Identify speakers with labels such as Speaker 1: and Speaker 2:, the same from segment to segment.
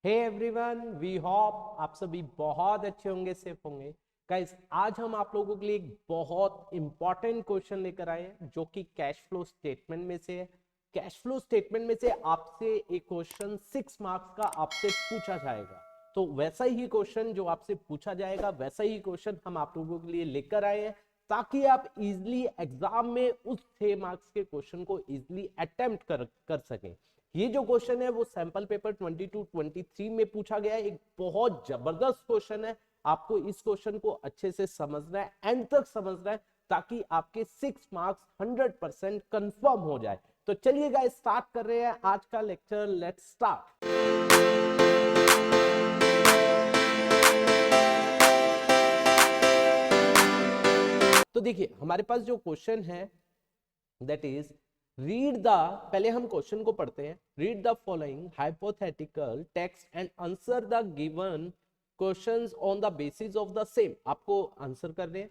Speaker 1: Hey everyone, we hope आप सभी बहुत अच्छे होंगे, सेफ होंगे। गाइस, आज हम आप लोगों के लिए एक बहुत इंपॉर्टेंट क्वेश्चन लेकर आए हैं जो कि कैश फ्लो स्टेटमेंट में से है। कैश फ्लो स्टेटमेंट में से आपसे एक क्वेश्चन 6 मार्क्स का आपसे पूछा जाएगा। तो वैसा ही क्वेश्चन जो आपसे पूछा जाएगा, वैसा ही क्वेश्चन हम आप लोगों के लिए लेकर आए हैं ताकि आप इजिली एग्जाम में उस 6 मार्क्स के क्वेश्चन को इजिली अटेम्प्ट कर सकें। ये जो क्वेश्चन है वो सैंपल पेपर 22-23 में पूछा गया है। एक बहुत जबरदस्त क्वेश्चन है। आपको इस क्वेश्चन को अच्छे से समझना है, एंड तक समझना है, ताकि आपके 6 मार्क्स 100% कंफर्म हो जाए। तो चलिए गाइस, स्टार्ट कर रहे हैं आज का लेक्चर। Let's start. तो देखिए, हमारे पास जो क्वेश्चन है दैट इज रीड द, पहले हम क्वेश्चन को पढ़ते हैं। Read the following hypothetical text and answer the given questions on the basis of the same. आपको आंसर कर रहे हैं।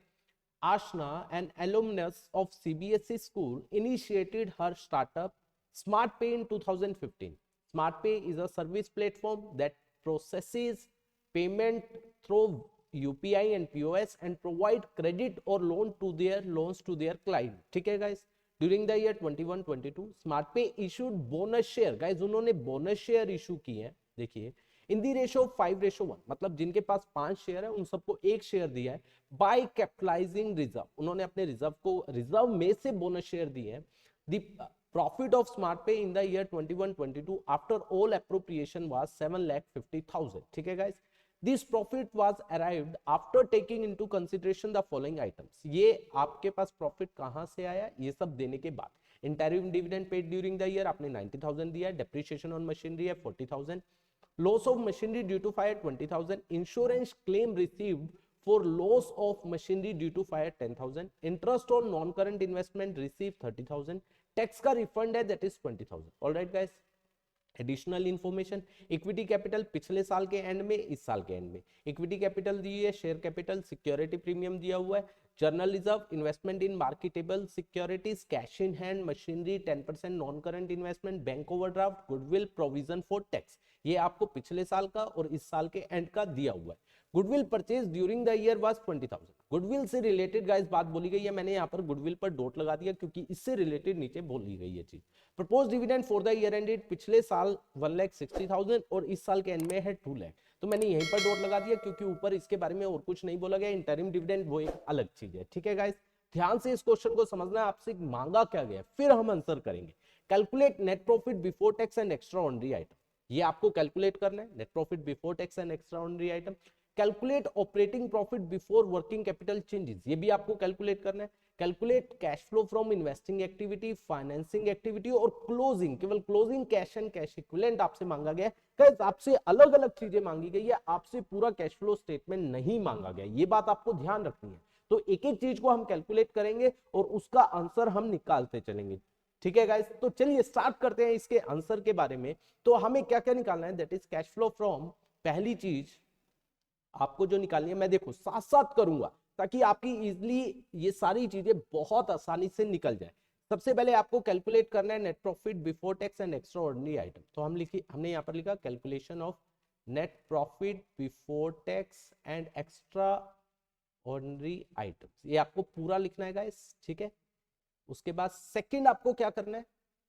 Speaker 1: Ashna, an alumnus of CBSE school, initiated her startup SmartPay in 2015. SmartPay is a service platform that processes payment through UPI and POS and provide credit or loans to their client. ठीक है guys? During the year 21-22, SmartPay issued bonus share. Guys, उन्होंने bonus share issue की है। देखिए, इन दी ratio 5:1, मतलब जिनके पास 5 share है उन सबको 1 शेयर दिया है। बाय कैपिटलाइजिंग रिजर्व, उन्होंने अपने रिजर्व में से बोनस शेयर दिए हैं। द प्रॉफिट ऑफ स्मार्ट पे in the year 21-22 after all appropriation was 7,50,000। ठीक है guys, this profit was arrived after taking into consideration the following items. ये आपके पास प्रॉफिट कहां से आया, ये सब देने के बाद। Interim dividend paid during the year आपने 90,000 दिया है। डेप्रिसिएशन ऑन मशीनरी है 40,000। Loss of machinery due to fire 20,000. Insurance claim received for loss of machinery due to fire 10,000. Interest on non-current investment received 30,000. Tax का refund है that is 20,000. All right guys. Additional information, equity capital पिछले साल के and में, इस साल के and में इक्विटी कैपिटल दी है, शेयर कैपिटल, सिक्योरिटी प्रीमियम दिया हुआ है, journal reserve, investment in marketable securities, cash in hand, machinery, 10% non current investment, bank overdraft, goodwill, provision for tax. ये आपको पिछले साल का और इस साल के एंड का दिया हुआ है। Goodwill purchase during the year was 20,000। Goodwill से रिलेटेड गाइस बात बोली गई है, मैंने यहाँ पर गुडविल पर डॉट लगा दिया क्योंकि इससे रिलेटेड नीचे बोली गई है चीज। Propose dividend for the year ended, पिछले साल 1,60,000 और इस साल के एंड में है 2 लाख, तो मैंने यहीं पर डॉट लगा दिया क्योंकि ऊपर इसके बारे में और कुछ नहीं बोला गया। इंटरिम डिविडेंड वो एक अलग चीज है। ठीक है गाइस, ध्यान से इस क्वेश्चन को समझना है, आपसे मांगा क्या गया, फिर हम आंसर करेंगे। Calculate net profit before tax and extra ordinary item, ये आपको कैलकुलेट करना है, net profit before tax and extra ordinary item. Calculate operating profit before working capital changes, ये भी आपको कैलकुलेट करना है। Calculate cash flow from investing activity, financing activity और क्लोजिंग, केवल closing cash and cash equivalent आपसे मांगा गया है। आपसे अलग अलग चीजें मांगी गई है, आपसे पूरा कैश फ्लो स्टेटमेंट नहीं मांगा गया, ये बात आपको ध्यान रखनी है। तो एक एक चीज को हम कैलकुलेट करेंगे और उसका आंसर हम निकालते चलेंगे। ठीक है गाइस, तो चलिए स्टार्ट करते हैं इसके आंसर के बारे में। तो हमें क्या क्या निकालना है, that is cash flow from, पहली चीज आपको जो निकालनी है, मैं देखो साथ साथ करूंगा ताकि आपकी इजिली ये सारी चीजें बहुत आसानी से निकल जाए। सबसे पहले आपको कैलकुलेट करना है net profit before tax and extra ordinary item. तो हमने यहाँ पर लिखा calculation of net profit before tax and extra ordinary items, ये आपको पूरा लिखना है गाइस। ठीक है, उसके बाद सेकंड आपको क्या करना है,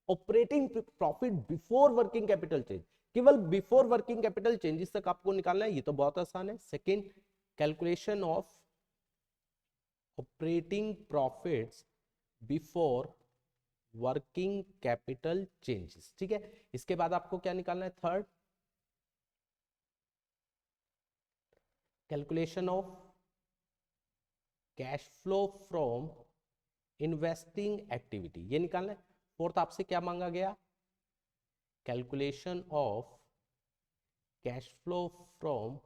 Speaker 1: operating profit before working capital change, केवल बिफोर वर्किंग कैपिटल चेंजेस तक आपको निकालना है, ये तो बहुत आसान है। Second, calculation of operating profits before working capital changes. ठीक है, इसके बाद आपको क्या निकालना है, third, calculation of cash flow from investing activity, ये निकालना है। फोर्थ आपसे क्या मांगा गया, calculation of cash flow from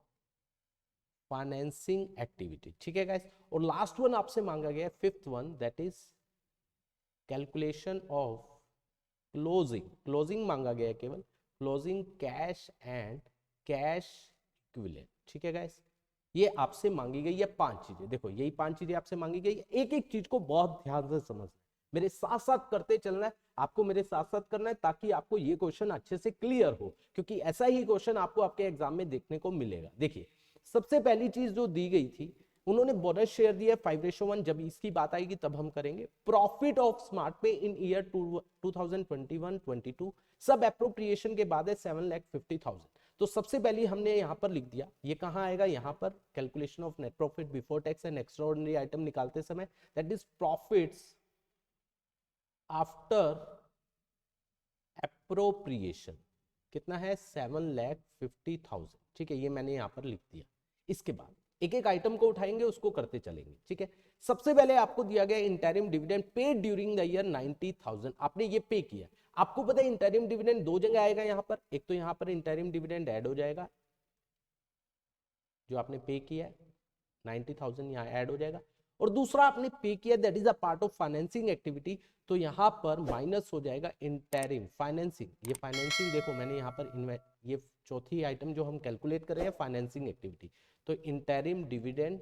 Speaker 1: financing activity. ठीक है गाइस, और लास्ट वन आपसे मांगा गया fifth one, that is calculation of closing मांगा गया केवल, closing cash and cash equivalent. ठीक है गाइस, ये आपसे मांगी गई है 5 चीजें। देखो यही 5 चीजें आपसे मांगी गई है, एक एक चीज को बहुत ध्यान से समझना, मेरे साथ साथ करते चलना है। आपको मेरे साथ साथ करना है ताकि आपको ये क्वेश्चन अच्छे से क्लियर हो, क्योंकि ऐसा ही क्वेश्चन आपको आपके एग्जाम में देखने को मिलेगा। देखिए सबसे पहली चीज जो दी गई थी, उन्होंने बोनस शेयर दिया 5:1, जब इसकी बात आएगी तब हम करेंगे। प्रॉफिट ऑफ स्मार्ट पे इन ईयर 2021-22 सब एप्रोप्रिएशन के बाद है 7,50,000। तो सबसे पहले हमने यहाँ पर लिख दिया, ये कहाँ आएगा, यहाँ पर calculation of net profit before tax and extraordinary item निकालते समय, that is profits after appropriation कितना है 7,50,000। ठीक है, ये मैंने यहाँ पर लिख दिया। इसके बाद एक एक आइटम को उठाएंगे, उसको करते चलेंगे। ठीक है, सबसे पहले आपको दिया गया interim dividend paid during the year 90,000, आपने ये पे किया। आपको पता है इंटरिम डिविडेंड दो जगह आएगा यहाँ पर, एक तो यहाँ पर इंटरिम डिविडेंड ऐड हो जाएगा, जो आपने पे किया है 90,000 यहाँ ऐड हो जाएगा, और दूसरा आपने पे किया that is a part of financing activity, तो यहाँ पर माइनस हो जाएगा इंटरिम फाइनेंसिंग। ये फाइनेंसिंग देखो मैंने यहाँ पर ये चौथी आइटम जो हम कैलकुलेट कर रहे हैं फाइनेंसिंग एक्टिविटी, तो इंटरिम डिविडेंड।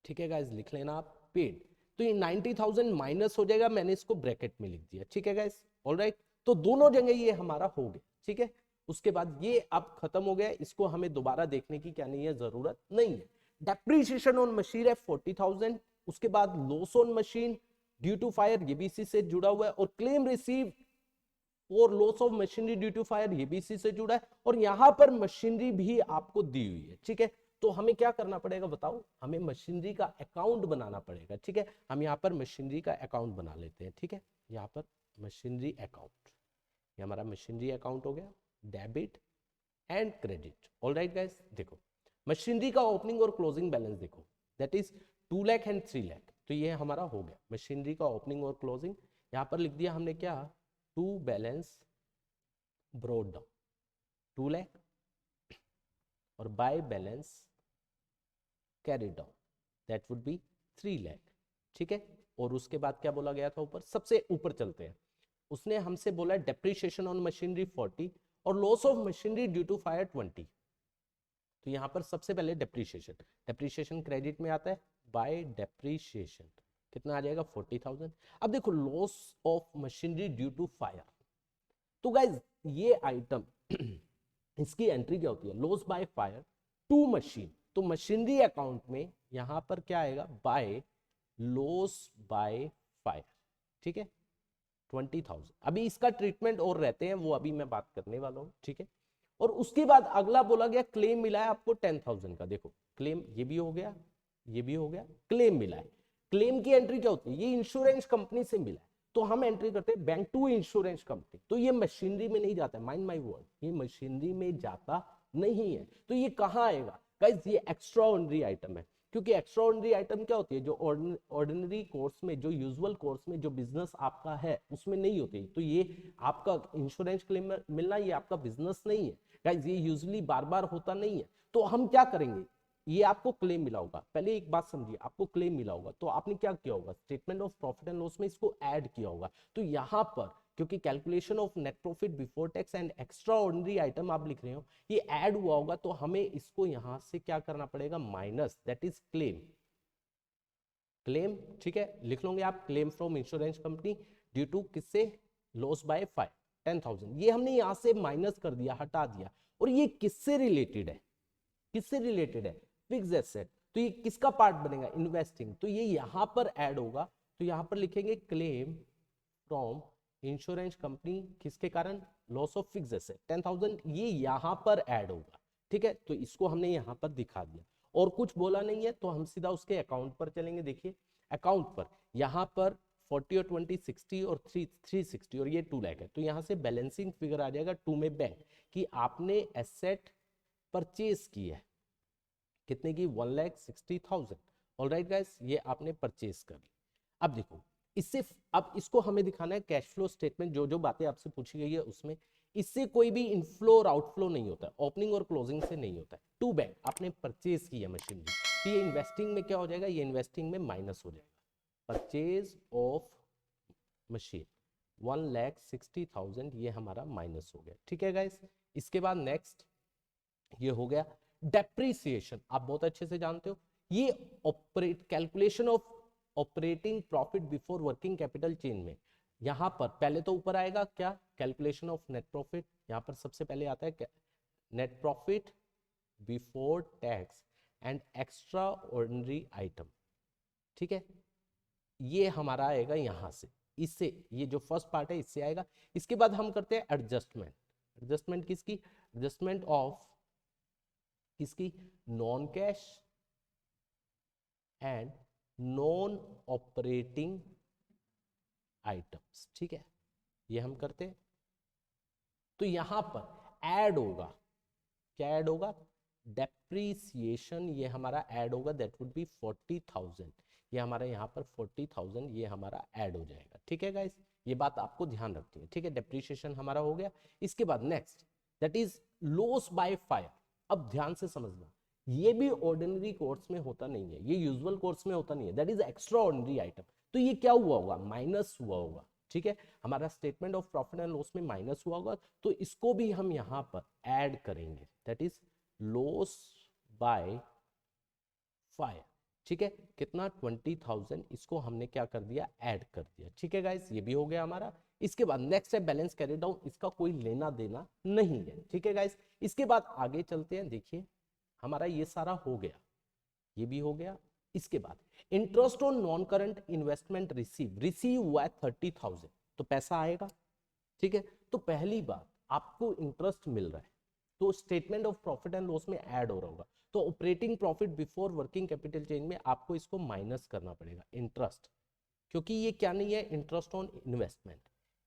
Speaker 1: ठीक है गाइस, लिख लेना आप पेड, तो ये 90,000 माइनस हो जाएगा, मैंने इसको ब्रैकेट में लिख दिया। ठीक है गाइस, ऑलराइट, तो दोनों जगह ये हमारा हो गया। ठीक है, उसके बाद ये अब खत्म हो गया, इसको हमें दोबारा देखने की क्या नहीं है, जरूरत नहीं है। डेप्रीशिएशन ऑन मशीन है 40,000, उसके बाद loss on machine due to fire, ये भी इसी से जुड़ा हुआ है, और क्लेम रिसीव और loss of machinery due to fire, ये भी इसी से जुड़ा है, और यहां पर मशीनरी भी आपको दी हुई है। ठीक है, तो हमें क्या करना पड़ेगा बताओ, हमें मशीनरी का अकाउंट बनाना पड़ेगा। ठीक है, हम यहाँ पर मशीनरी का अकाउंट बना लेते हैं। ठीक है, यहाँ पर मशीनरी अकाउंट, ये हमारा मशीनरी अकाउंट हो गया, debit and credit. Alright guys, देखो मशीनरी का ओपनिंग और क्लोजिंग बैलेंस देखो, that is 2 lakh and 3 lakh, तो ये हमारा हो गया मशीनरी का ओपनिंग और क्लोजिंग। यहाँ पर लिख दिया हमने क्या, to balance brought down 2 lakh, और by balance carry down that would be 3 lakh. ठीक है, और उसके बाद क्या बोला गया था ऊपर, सबसे ऊपर चलते हैं, उसने हमसे बोला डेप्रीशिएशन ऑन मशीनरी 40 और loss of machinery due to fire 20। तो यहाँ पर सबसे पहले डेप्रीशिएशन, डेप्रीशिएशन क्रेडिट में आता है, बाय डेप्रीशिएशन कितना आ जाएगा 40,000। अब देखो loss of machinery due to fire, तो गाइज ये आइटम इसकी एंट्री क्या होती है, loss by fire to machine, तो मशीनरी अकाउंट में यहां पर क्या आएगा, बाय लॉस बाय फायर। ठीक है, 20,000। अभी इसका ट्रीटमेंट और रहते हैं, वो अभी मैं बात करने वाला हूं। ठीक है, और उसके बाद अगला बोला गया क्लेम मिला है आपको 10,000 का। देखो क्लेम ये भी हो गया, ये भी हो गया, क्लेम मिला है। क्लेम की एंट्री क्या होती है, ये इंश्योरेंस कंपनी से मिला है, तो हम एंट्री करते हैं बैंक टू इंश्योरेंस कंपनी, तो ये मशीनरी में नहीं जाता है, माइंड माय वर्ड, ये मशीनरी में जाता नहीं है। तो ये कहाँ आएगा गाइस, ये एक्स्ट्रा ऑर्डिनरी आइटम है, क्योंकि एक्स्ट्रा ऑर्डिनरी आइटम क्या होती है, जो ऑर्डिनरी कोर्स में, जो यूजुअल कोर्स में जो बिजनेस आपका है उसमें नहीं होती। तो ये आपका इंश्योरेंस क्लेम मिलना, ये आपका बिजनेस नहीं है गाइस, ये यूजुअली बार बार होता नहीं है। तो हम क्या करेंगे, ये आपको क्लेम मिला होगा, पहले एक बात समझिए, आपको क्लेम मिला होगा तो आपने क्या किया होगा, statement of profit and loss में इसको ऐड किया होगा। तो यहाँ पर क्योंकि calculation of net profit before tax and extra ordinary item आप लिख रहे हो, ये ऐड हुआ होगा, तो हमें इसको यहां से क्या करना पड़ेगा, minus, that is claim, claim. ठीक है, लिख लोगे आप, claim from insurance company due to किससे, लॉस बाय 10,000, ये हमने यहां से माइनस कर दिया, हटा दिया। और ये किससे रिलेटेड है, किससे रिलेटेड है, फिक्स एसेट, तो ये किसका पार्ट बनेगा, इन्वेस्टिंग, तो ये यहां पर ऐड होगा। तो यहां पर लिखेंगे क्लेम फ्रॉम इंश्योरेंस कंपनी, किसके कारण, लॉस ऑफ फिक्स एसेट 10,000, ये यहां पर ऐड होगा। ठीक है, तो इसको हमने यहां पर दिखा दिया, और कुछ बोला नहीं है, तो हम सीधा उसके अकाउंट पर चलेंगे। देखिए अकाउंट पर यहां पर 40 और 20 60 और 360 और ये 2 लाख है, तो यहां से बैलेंसिंग फिगर आ जाएगा 2 में बैंक, कि आपने एसेट परचेज की है, कितने की, 1,60,000। ऑलराइट गाइस, ये आपने परचेज कर ली। अब देखो इससे, अब इसको हमें दिखाना है कैश फ्लो स्टेटमेंट, जो जो बातें आपसे पूछी गई है उसमें, इससे कोई भी इनफ्लो और आउटफ्लो नहीं होता है, ओपनिंग और क्लोजिंग से नहीं होता है। टू बैंक आपने परचेज की है मशीनरी, तो ये इन्वेस्टिंग में क्या हो जाएगा, ये इन्वेस्टिंग में माइनस हो जाएगा, परचेज ऑफ मशीन 1,60,000, ये हमारा माइनस हो गया। ठीक है गाइस, इसके बाद नेक्स्ट ये हो गया डेप्रीसिएशन, आप बहुत अच्छे से जानते हो, ये operate calculation of operating profit before working capital change में यहां पर पहले तो ऊपर आएगा क्या, कैलकुलेशन ऑफ नेट प्रॉफिट। यहां पर सबसे पहले आता है net profit before tax and extra ordinary item, ठीक है। ये हमारा आएगा यहां से, इससे ये जो फर्स्ट पार्ट है इससे आएगा। इसके बाद हम करते हैं एडजस्टमेंट। एडजस्टमेंट किसकी, एडजस्टमेंट ऑफ किसकी, non cash and non operating items, ठीक है, ये हम करते हैं। तो यहां पर ऐड होगा, क्या ऐड होगा, डेप्रीसिएशन, ये हमारा ऐड होगा, दैट वुड बी 40,000। ये हमारा यहाँ पर 40,000 ये हमारा ऐड हो जाएगा, ठीक है गाइस, ये बात आपको ध्यान रखनी है, ठीक है। डेप्रीसिएशन हमारा हो गया। इसके बाद next that is loss by fire. अब ध्यान से समझना, ये भी ऑर्डिनरी कोर्स में होता नहीं है, ये यूजुअल कोर्स में होता नहीं है, that is extra ordinary item. तो ये क्या हुआ होगा, माइनस हुआ होगा, ठीक है। हमारा statement of profit and loss में माइनस हुआ होगा, तो इसको भी हम यहाँ पर ऐड करेंगे, that is loss by fire, ठीक है। कितना, 20,000, इसको हमने क्या कर दिया, ऐड कर दिया, ठीक है गाइस, ये भी हो गया हमारा। इसके बाद नेक्स्ट है बैलेंस कैरी डाउन, इसका कोई लेना देना नहीं है, ठीक है गाइस। इसके बाद आगे चलते हैं, देखिए हमारा ये सारा हो गया, ये भी हो गया। इसके बाद interest on non current investment receive हुआ है 30,000, तो पैसा आएगा, ठीक है। तो पहली बात आपको इंटरेस्ट मिल रहा है, तो statement of profit and loss में ऐड हो रहा होगा, तो operating profit before working capital change में आपको इसको माइनस करना पड़ेगा, इंटरेस्ट, क्योंकि ये क्या नहीं है, इंटरेस्ट ऑन इन्वेस्टमेंट,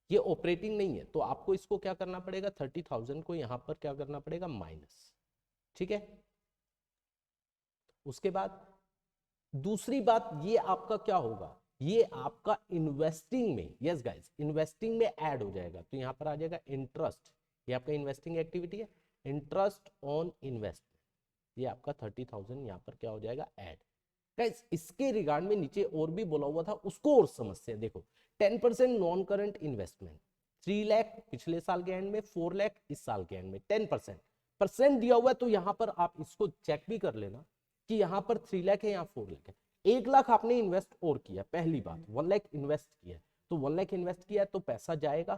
Speaker 1: ये ऑपरेटिंग नहीं है, तो आपको इसको क्या करना पड़ेगा, 30,000 को यहां पर क्या करना पड़ेगा, माइनस, ठीक है। उसके बाद दूसरी बात, ये आपका क्या होगा, ये आपका इन्वेस्टिंग में, यस गाइस, इन्वेस्टिंग में ऐड हो जाएगा, तो यहां पर आ जाएगा इंटरेस्ट, ये आपका इन्वेस्टिंग एक्टिविटी है, इंटरेस्ट ऑन इन्वेस्टमेंट, ये आपका 30,000 यहाँ पर क्या हो जाएगा, ऐड। गाइस इसके रिगार्ड में नीचे और भी बोला हुआ था, उसको और समझते हैं। देखो 10% नॉन करंट इन्वेस्टमेंट, 3 लाख पिछले साल के एंड में, 4 लाख इस साल के एंड में, 10% दिया हुआ है, तो यहाँ पर आप इसको चेक भी कर लेना कि यहाँ पर 3 लाख है, यहाँ 4 लाख है। 1 लाख आपने इन्वेस्ट और किया, पहली बात 1 लाख इन्वेस्ट किया, तो 1 लाख इन्वेस्ट किया तो पैसा जाएगा,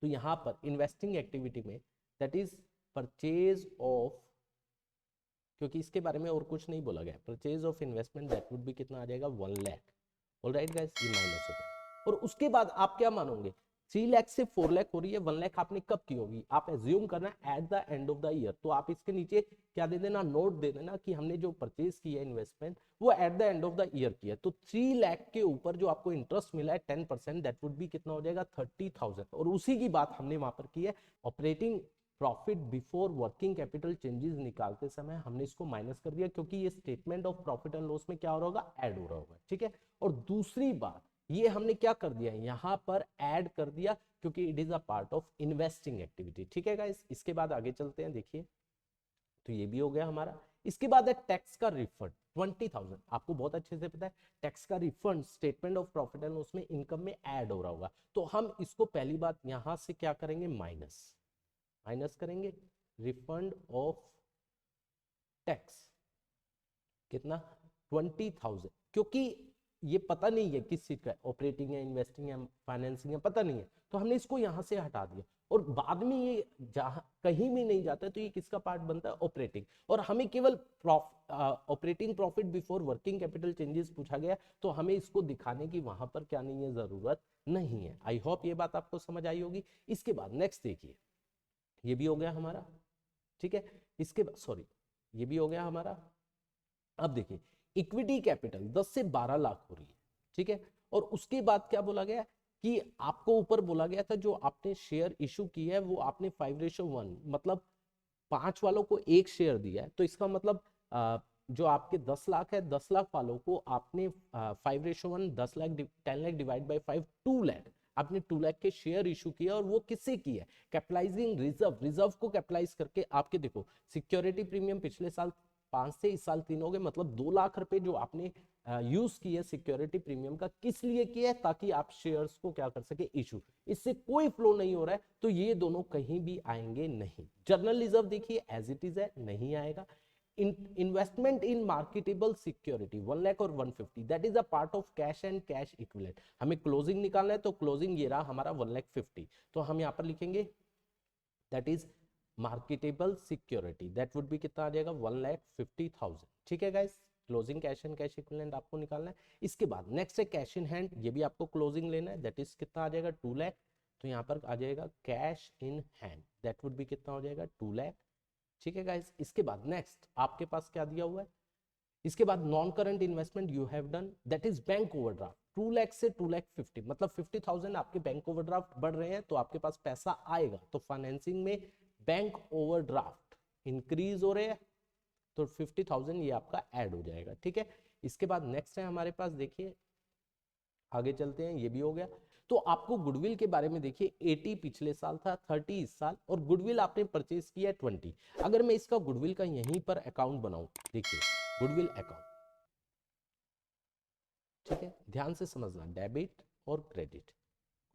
Speaker 1: तो यहाँ पर इन्वेस्टिंग एक्टिविटी में दैट इज परचेज ऑफ, क्योंकि इसके बारे में और कुछ नहीं बोला गया, purchase of investment that would B कितना आ जाएगा, 1 लाख, ऑलराइट गाइस, ये माइनस हो गया। और उसके बाद आप क्या मानोगे, 3 लाख से 4 लाख हो रही है, 1 लाख आपने कब की होगी, आप एज्यूम करना at the end of the year, तो आप इसके नीचे क्या दे देना, नोट दे देना कि हमने जो परचेज किया इन्वेस्टमेंट वो at the end of the year किया, तो 3 लाख के ऊपर जो आपको इंटरेस्ट मिला है 10%, दैट वुड बी कितना हो जाएगा, 30,000। और उसी की बात हमने वहां पर की है, operating profit before working capital changes निकालते समय हमने इसको माइनस कर दिया, क्योंकि ये statement of profit and loss में क्या हो रहा होगा, ऐड हो रहा होगा, ठीक है। और दूसरी बात, ये हमने क्या कर दिया, यहाँ पर ऐड कर दिया, क्योंकि it is a part of investing activity, ठीक है गाइस। इसके बाद आगे चलते हैं, देखिए तो ये भी हो गया हमारा। इसके बाद है टैक्स का रिफंड 20,000, आपको बहुत अच्छे से पता है टैक्स का refund statement of profit and loss में इनकम में ऐड हो रहा होगा, तो हम इसको पहली बात यहां से क्या करेंगे, माइनस करेंगे, रिफंड ऑफ टैक्स कितना, 20,000, क्योंकि ये पता नहीं है किस चीज का, ऑपरेटिंग है, इन्वेस्टिंग है, फाइनेंसिंग है, पता नहीं है, तो हमने इसको यहां से हटा दिया, और बाद में ये जहां कहीं भी नहीं जाता है, तो ये किसका पार्ट बनता है, ऑपरेटिंग, और हमें केवल operating profit before working capital changes पूछा गया, तो हमें इसको दिखाने की वहां पर क्या नहीं है, जरूरत नहीं है। आई होप ये बात आपको समझ आई होगी। इसके बाद नेक्स्ट देखिए, ये भी हो गया हमारा, ठीक है। इसके बाद सॉरी, ये भी हो गया हमारा। अब देखिए इक्विटी कैपिटल 10 से 12 लाख हो रही है, ठीक है। और उसके बाद क्या बोला गया कि आपको ऊपर बोला गया था जो आपने शेयर इशू की है वो आपने 5:1, मतलब 5 वालों को 1 शेयर दिया है, तो इसका मतलब जो आपके 10 लाख है, 10 लाख वालों को आपने 5:1, 10 लाख 10 लाख डिवाइड बाई 5, 2 लाख, आपने 2 लाख के शेयर इशू किया, और वो किससे किया, कैपिटलाइजिंग रिजर्व को कैपिटलाइज करके। आपके देखो सिक्योरिटी प्रीमियम पिछले साल 5 से इस साल 3 हो गए, मतलब 2 लाख रुपए जो आपने यूज किया सिक्योरिटी प्रीमियम का, किस लिए किया है, ताकि आप शेयर्स को क्या कर सके, इशू, इससे कोई फ्लो नहीं हो रहा है, तो ये दोनों कहीं भी आएंगे नहीं। जर्नल रिजर्व देखिए एज इट इज है, नहीं आएगा। इन्वेस्टमेंट इन मार्केटेबल सिक्योरिटी 1 लाख और 150, that is a part of cash and cash equivalent. हमें क्लोजिंग निकालना है तो क्लोजिंग ये रहा हमारा 1,50,000, तो हम यहाँ पर लिखेंगे that is marketable security, that would B कितना आ जाएगा 1,50,000। ठीक है guys, closing cash and cash equivalent आपको निकालना है। इसके बाद नेक्स्ट है कैश इन हैंड, ये भी आपको क्लोजिंग लेना है, दैट इज कितना आ जाएगा 2 लाख, तो यहाँ पर आ जाएगा cash in hand, that would B कितना हो जाएगा 2 लाख। ठीक है गाइस, इसके बाद नेक्स्ट आपके पास क्या दिया हुआ है, इसके बाद non current investment you have done, that is bank overdraft 2 lakh से 2,50,000, मतलब 50,000 आपके बैंक ओवरड्राफ्ट बढ़ रहे हैं तो आपके पास पैसा आएगा, तो फाइनेंसिंग में बैंक ओवरड्राफ्ट इंक्रीज हो रहे हैं तो 50,000 ये आपका ऐड हो जाएगा। ठीक है, इसके बाद नेक्स्ट है हमारे पास, देखिए आगे चलते हैं, ये भी हो गया। तो आपको गुडविल के बारे में देखिए 80 पिछले साल था, 30 इस साल, और गुडविल आपने परचेज किया 20। अगर मैं इसका गुडविल का यहीं पर अकाउंट बनाऊं, देखिए गुडविल अकाउंट, ठीक है ध्यान से समझना, डेबिट और क्रेडिट,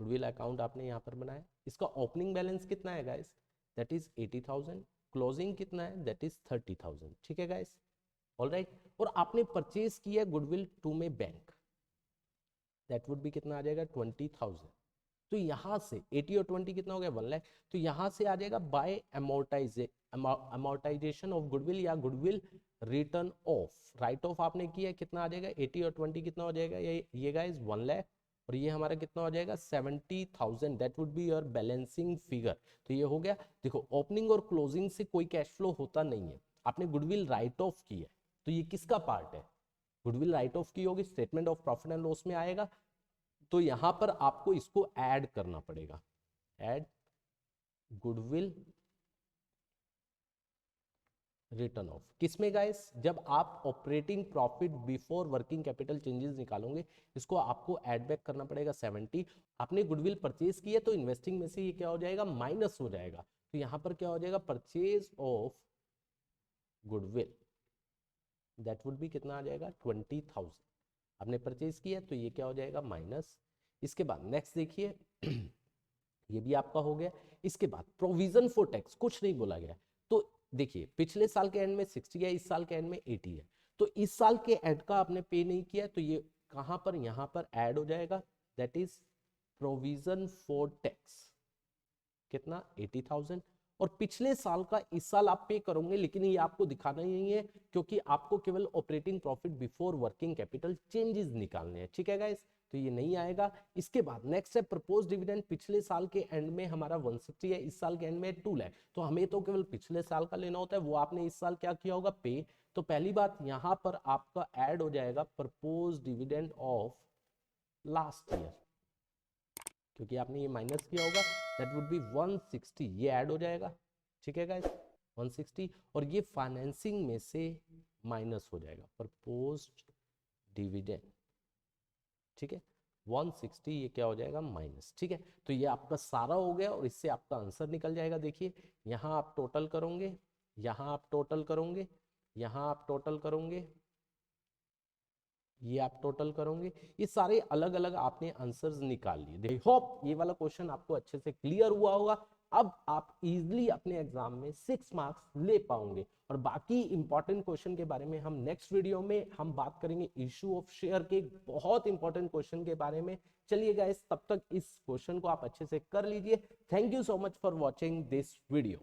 Speaker 1: गुडविल अकाउंट आपने यहाँ पर बनाया। इसका ओपनिंग बैलेंस कितना है गाइस, दैट इज 80,000, क्लोजिंग कितना है दैट इज 30,000। ठीक है गाइस, ऑलराइट, और आपने परचेज किया गुडविल 2 में बैंक, दैट वुड बी कितना आ जाएगा 20,000। तो यहां से 80 और 20 कितना हो गया 1 लाख, तो यहां से आ जाएगा बाय अमोर्टाइजेशन ऑफ गुडविल या goodwill return of, right of आपने किया, कितना आ जाएगा 80 और 20 कितना हो जाएगा, ये गाइस 1 लाख, और ये हमारा कितना हो जाएगा 70,000, that would be your balancing figure. तो ये हो गया। देखो ओपनिंग और क्लोजिंग से कोई कैश फ्लो होता नहीं है, आपने गुडविल राइट ऑफ की है, तो ये किसका पार्ट है, गुडविल राइट ऑफ की होगी, statement of profit and loss में आएगा, तो यहां पर आपको इसको ऐड करना पड़ेगा, ऐड गुडविल रिटर्न ऑफ, किसमें गाइस, जब आप operating profit before working capital changes निकालोगे, इसको आपको ऐड बैक करना पड़ेगा 70। आपने गुडविल परचेज किया तो इन्वेस्टिंग में से ये क्या हो जाएगा माइनस हो जाएगा, तो यहां पर क्या हो जाएगा purchase of goodwill, that would B कितना आ जाएगा 20,000, आपने परचेज किया तो ये क्या हो जाएगा माइनस। इसके बाद नेक्स्ट देखिए ये भी आपका हो गया। इसके बाद प्रोविजन फॉर टैक्स कुछ नहीं बोला गया, तो देखिए पिछले साल के एंड में 60 है, इस साल के एंड में 80 है, तो इस साल के एंड का आपने पे नहीं किया तो ये कहां पर यहां पर ऐड हो जाएगा, that is provision for tax, कितना 80,000, और पिछले साल का इस साल आप पे करोगे, लेकिन ये आपको दिखाना ही नहीं है क्योंकि आपको केवल operating profit before working capital changes निकालने हैं। ठीक है गाइस, तो ये नहीं आएगा। इसके बाद नेक्स्ट है प्रपोज डिविडेंड, पिछले साल के एंड में हमारा 160 है, इस साल के एंड में 2 लाख, तो हमें तो केवल पिछले साल का लेना होता है, वो आपने इस साल क्या किया होगा पे, तो पहली बात यहां पर आपका ऐड हो जाएगा propose dividend of last year, क्योंकि आपने ये माइनस किया होगा, दैट वुड बी 160, ये ऐड हो जाएगा। ठीक है गाइस 160, और ये फाइनेंसिंग में से माइनस हो जाएगा प्रपोज्ड डिविडेंड, ठीक है 160 ये क्या हो जाएगा माइनस। ठीक है, तो ये आपका सारा हो गया और इससे आपका आंसर निकल जाएगा। देखिए यहां आप टोटल करोगे, यहां आप टोटल करोगे, यहां आप टोटल करोगे, ये आप टोटल करोगे, ये सारे अलग अलग आपने आंसर्स निकाल लिए। आई होप ये वाला क्वेश्चन आपको अच्छे से क्लियर हुआ होगा। अब आप इजीली अपने एग्जाम में 6 मार्क्स ले पाओगे, और बाकी इंपॉर्टेंट क्वेश्चन के बारे में हम नेक्स्ट वीडियो में हम बात करेंगे। इशू ऑफ शेयर के बहुत इंपॉर्टेंट क्वेश्चन के बारे में। चलिए गाइस, तब तक इस क्वेश्चन को आप अच्छे से कर लीजिए। Thank you so much for watching this video.